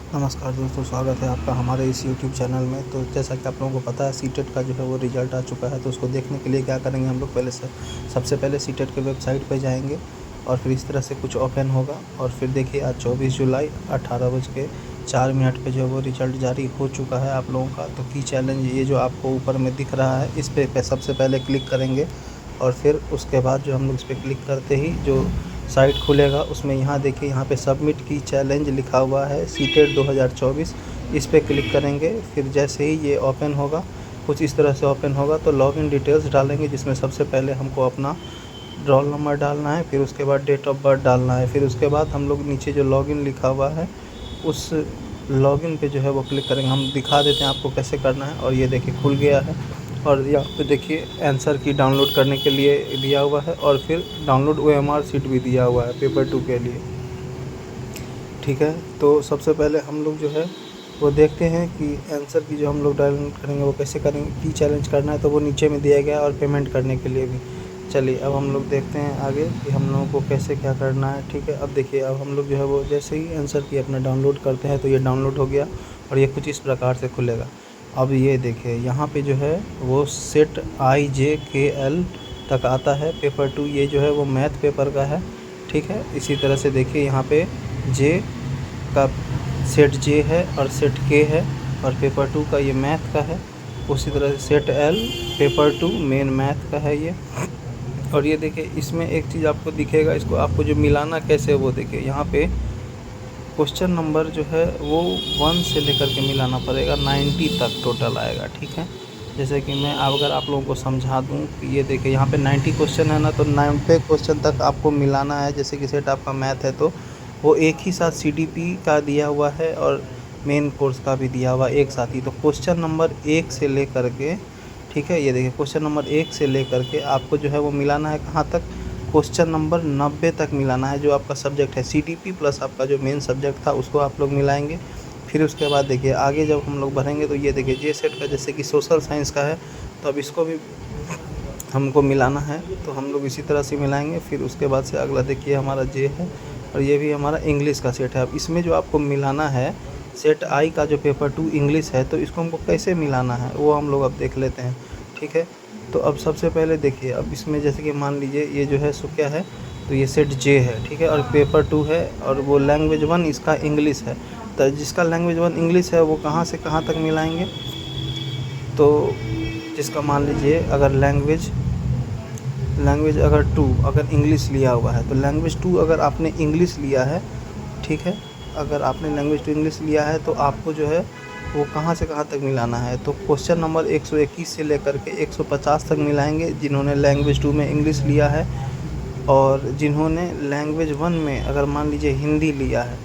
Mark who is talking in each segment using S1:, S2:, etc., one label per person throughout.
S1: नमस्कार दोस्तों, स्वागत है आपका हमारे इस यूट्यूब चैनल में। तो जैसा कि आप लोगों को पता है, सीटेट का जो है वो रिज़ल्ट आ चुका है। तो उसको देखने के लिए क्या करेंगे हम लोग, सबसे पहले सीटेट के वेबसाइट पे जाएंगे और फिर इस तरह से कुछ ओपन होगा। और फिर देखिए, आज 24 जुलाई 18:04 पे जो है वो रिज़ल्ट जारी हो चुका है आप लोगों का। तो की चैलेंज ये जो आपको ऊपर में दिख रहा है, इस पे सबसे पहले क्लिक करेंगे। और फिर उसके बाद जो हम लोग इस पर क्लिक करते ही जो साइट खुलेगा, उसमें यहाँ देखिए, यहाँ पे सबमिट की चैलेंज लिखा हुआ है सीटेट 2024। इस पे क्लिक करेंगे। फिर जैसे ही ये ओपन होगा, कुछ इस तरह से ओपन होगा, तो लॉगिन डिटेल्स डालेंगे, जिसमें सबसे पहले हमको अपना रोल नंबर डालना है, फिर उसके बाद डेट ऑफ बर्थ डालना है। फिर उसके बाद हम लोग नीचे जो लॉगिन लिखा हुआ है, उस लॉगिन पे जो है वो क्लिक करेंगे। हम दिखा देते हैं आपको कैसे करना है। और ये देखिए खुल गया है। और यहाँ पे देखिए आंसर की डाउनलोड करने के लिए दिया हुआ है, और फिर डाउनलोड OMR शीट भी दिया हुआ है पेपर 2 के लिए। ठीक है, तो सबसे पहले हम लोग जो है वो देखते हैं कि आंसर की जो हम लोग डाउनलोड करेंगे वो कैसे करेंगे। की चैलेंज करना है तो वो नीचे में दिया गया है, और पेमेंट करने के लिए भी। चलिए अब हम लोग देखते हैं आगे कि हम लोगों को कैसे क्या करना है। ठीक है, अब देखिए, अब हम लोग जो है वो जैसे ही आंसर की अपना डाउनलोड करते हैं तो ये डाउनलोड हो गया, और ये कुछ इस प्रकार से खुलेगा। अब ये देखिए, यहाँ पे जो है वो सेट IJKL तक आता है पेपर 2। ये जो है वो मैथ पेपर का है। ठीक है, इसी तरह से देखिए, यहाँ पे जे का सेट जे है और सेट के है, और पेपर 2 का ये मैथ का है। उसी तरह से set L paper 2 main math का है ये। और ये देखिए, इसमें एक चीज़ आपको दिखेगा, इसको आपको जो मिलाना कैसे है वो देखिए। यहाँ पे क्वेश्चन नंबर जो है वो 1 से लेकर के मिलाना पड़ेगा, 90 तक टोटल आएगा। ठीक है, जैसे कि मैं अगर आप लोगों को समझा दूं कि ये देखिए, यहाँ पे 90 क्वेश्चन है ना, तो 90 क्वेश्चन तक आपको मिलाना है। जैसे कि सेट आपका मैथ है तो वो एक ही साथ CDP का दिया हुआ है और मेन कोर्स का भी दिया हुआ एक साथ ही। तो क्वेश्चन नंबर 1 से लेकर के, ठीक है, ये देखिए क्वेश्चन नंबर 1 से लेकर के आपको जो है वो मिलाना है कहाँ तक, क्वेश्चन नंबर 90 तक मिलाना है। जो आपका सब्जेक्ट है CDP प्लस आपका जो मेन सब्जेक्ट था उसको आप लोग मिलाएंगे। फिर उसके बाद देखिए आगे जब हम लोग बढ़ेंगे तो ये देखिए जे सेट का, जैसे कि सोशल साइंस का है, तो अब इसको भी हमको मिलाना है। तो हम लोग इसी तरह से मिलाएंगे। फिर उसके बाद से अगला देखिए हमारा जे है, और ये भी हमारा इंग्लिश का सेट है। अब इसमें जो आपको मिलाना है सेट आई का जो पेपर 2 इंग्लिश है, तो इसको हमको कैसे मिलाना है वो हम लोग अब देख लेते हैं। ठीक है, तो अब सबसे पहले देखिए, अब इसमें जैसे कि मान लीजिए ये जो है सो क्या है, तो ये सेट जे है। ठीक है, और पेपर 2 है, और वो लैंग्वेज 1 इसका इंग्लिश है। तो जिसका लैंग्वेज 1 इंग्लिश है वो कहाँ से कहाँ तक मिलाएंगे, तो जिसका मान लीजिए अगर लैंग्वेज अगर 2 अगर इंग्लिश लिया हुआ है, तो लैंग्वेज 2 अगर आपने इंग्लिश लिया है, ठीक है, अगर आपने लैंग्वेज 2 इंग्लिश लिया है तो आपको जो है वो कहाँ से कहाँ तक मिलाना है। तो क्वेश्चन नंबर 121 से लेकर के 150 तक मिलाएंगे, जिन्होंने लैंग्वेज 2 में इंग्लिश लिया है। और जिन्होंने लैंग्वेज 1 में अगर मान लीजिए हिंदी लिया है,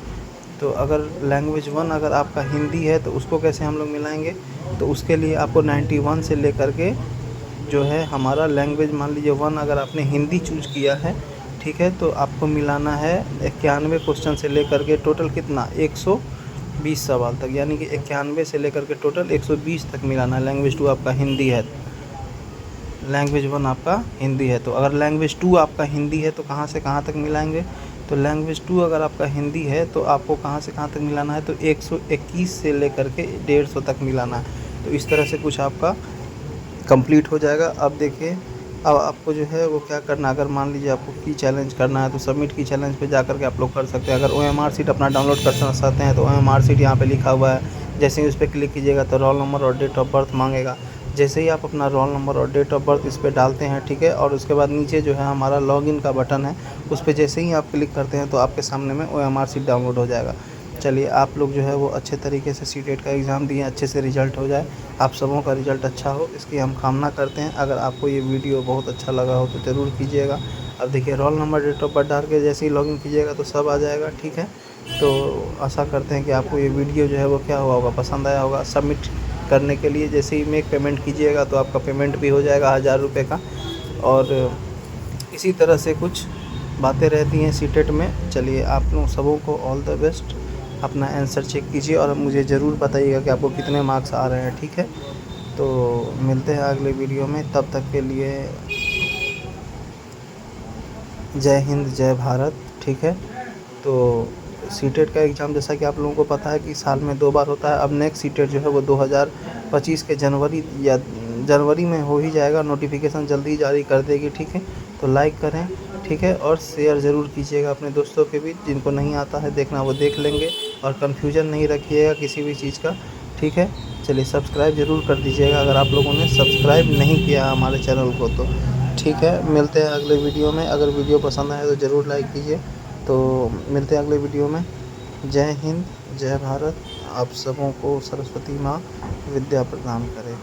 S1: तो अगर लैंग्वेज 1 अगर आपका हिंदी है तो उसको कैसे हम लोग मिलाएंगे, तो उसके लिए आपको 91 से लेकर के जो है हमारा लैंग्वेज मान लीजिए 1 अगर आपने हिंदी चूज किया है, ठीक है, तो आपको मिलाना है 91 क्वेश्चन से लेकर के टोटल कितना 120 सवाल तक, यानी कि 91 से लेकर के टोटल 120 तक मिलाना है। लैंग्वेज 2 आपका हिंदी है, लैंग्वेज 1 आपका हिंदी है। तो अगर लैंग्वेज 2 आपका हिंदी है तो कहाँ से कहाँ तक मिलाएंगे, तो लैंग्वेज 2 अगर आपका हिंदी है तो आपको कहाँ से कहाँ तक मिलाना है, तो 121 से लेकर के 150 तक मिलाना है। तो इस तरह से कुछ आपका कंप्लीट हो जाएगा। अब देखिए, अब आपको जो है वो क्या करना, अगर मान लीजिए आपको की चैलेंज करना है तो सबमिट की चैलेंज पे जा करके आप लोग कर सकते हैं। अगर OMR शीट अपना डाउनलोड कर सकते हैं तो OMR शीट यहाँ पे लिखा हुआ है, जैसे ही उस पर क्लिक कीजिएगा तो रोल नंबर और डेट ऑफ बर्थ मांगेगा। जैसे ही आप अपना रोल नंबर और डेट ऑफ बर्थ इस पर डालते हैं, ठीक है, और उसके बाद नीचे जो है हमारा लॉगिन का बटन है, उस पर जैसे ही आप क्लिक करते हैं तो आपके सामने में OMR शीट डाउनलोड हो जाएगा। चलिए, आप लोग जो है वो अच्छे तरीके से सीटेट का एग्ज़ाम दिए, अच्छे से रिज़ल्ट हो जाए, आप सबों का रिज़ल्ट अच्छा हो, इसकी हम कामना करते हैं। अगर आपको ये वीडियो बहुत अच्छा लगा हो तो ज़रूर कीजिएगा। अब देखिए, roll number date of birth डाल के जैसे ही लॉगिन कीजिएगा तो सब आ जाएगा। ठीक है, तो आशा करते हैं कि आपको ये वीडियो जो है वो क्या हुआ होगा, पसंद आया होगा। सबमिट करने के लिए जैसे ही मेक पेमेंट कीजिएगा तो आपका पेमेंट भी हो जाएगा 1000 रुपये का। और इसी तरह से कुछ बातें रहती हैं सीटेट में। चलिए, आप लोग सबों को ऑल द बेस्ट। अपना आंसर चेक कीजिए और मुझे ज़रूर बताइएगा कि आपको कितने मार्क्स आ रहे हैं। ठीक है, तो मिलते हैं अगले वीडियो में, तब तक के लिए जय हिंद जय भारत। ठीक है, तो सीटेट का एग्ज़ाम जैसा कि आप लोगों को पता है कि साल में 2 बार होता है। अब नेक्स्ट सीटेट जो है वो 2025 के जनवरी में हो ही जाएगा। नोटिफिकेशन जल्दी जारी कर देगी, ठीक है। तो लाइक करें, ठीक है, और शेयर ज़रूर कीजिएगा अपने दोस्तों के बीच। जिनको नहीं आता है देखना वो देख लेंगे, और कन्फ्यूजन नहीं रखिएगा किसी भी चीज़ का, ठीक है। चलिए सब्सक्राइब ज़रूर कर दीजिएगा अगर आप लोगों ने सब्सक्राइब नहीं किया हमारे चैनल को तो, ठीक है। मिलते हैं अगले वीडियो में। अगर वीडियो पसंद आए तो ज़रूर लाइक कीजिए। तो मिलते हैं अगले वीडियो में। जय हिंद, जय भारत। आप सबों को सरस्वती माँ विद्या प्रदान करे।